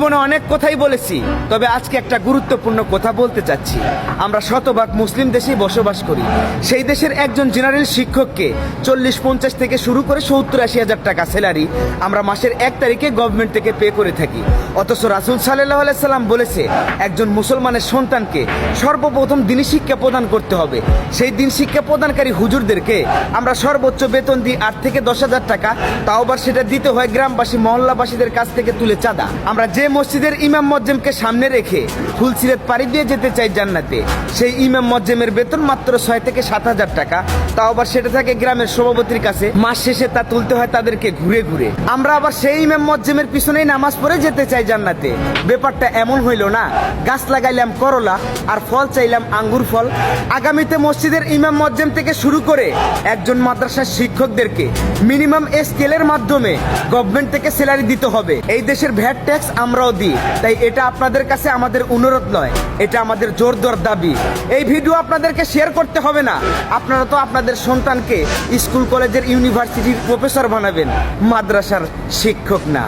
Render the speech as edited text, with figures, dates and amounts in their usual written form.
জীবনে অনেক কথাই বলেছি, তবে আজকে একটা গুরুত্বপূর্ণ কথা বলতে চাচ্ছি। আমরা শতভাগ মুসলিম দেশেই বসবাস করি। সেই দেশের একজন জেনারেল শিক্ষককে 40-50 থেকে শুরু করে 70-80 হাজার টাকা স্যালারি আমরা মাসের 1 তারিখে গভর্নমেন্ট থেকে পে করে থাকি। অথচ রাসূল সাল্লাল্লাহু আলাইহি সাল্লাম বলেছে, একজন মুসলমানের সন্তানকে সর্বপ্রথম দিনী শিক্ষা প্রদান করতে হবে। সেই দিন শিক্ষা প্রদানকারী হুজুরদেরকে আমরা সর্বোচ্চ বেতন দিই 8 থেকে 10 হাজার টাকা, তাও আবার সেটা দিতে হয় গ্রামবাসী মহল্লাবাসীদের কাছ থেকে তুলে চাঁদা। আমরা যে মসজিদের ইমাম মুয়াজ্জিমকে সামনে রেখে ফুলসিরাত পাড়ি দিয়ে যেতে চাই জান্নাতে, সেই ইমাম মুয়াজ্জিমের বেতন মাত্র 6 থেকে 7 হাজার টাকা, তাও আবার সেটা থাকে গ্রামের সভাপতির কাছে। মাস শেষে তা তুলতে হয় তাদেরকে ঘুরে ঘুরে। আমরা আবার সেই ইমাম মুয়াজ্জিমের পিছনেই নামাজ পড়ে যেতে চাই জান্নাতে। ব্যাপারটা এমন হইল না, গাছ লাগাইলাম করলা আর ফল চাইলাম আঙ্গুর ফল। আগামীতে মসজিদের ইমাম মুয়াজ্জিম থেকে শুরু করে একজন মাদ্রাসার শিক্ষকদেরকে মিনিমাম স্কেলের মাধ্যমে গভর্নমেন্ট থেকে স্যালারি দিতে হবে। এই দেশের ভ্যাট ট্যাক্স আমরাও দিই, তাই এটা আপনাদের কাছে আমাদের অনুরোধ নয়, এটা আমাদের জোরদার দাবি। এই ভিডিও আপনাদেরকে শেয়ার করতে হবে না। আপনারা তো আপনাদের সন্তানকে স্কুল কলেজের ইউনিভার্সিটির প্রফেসর বানাবেন, মাদ্রাসার শিক্ষক না।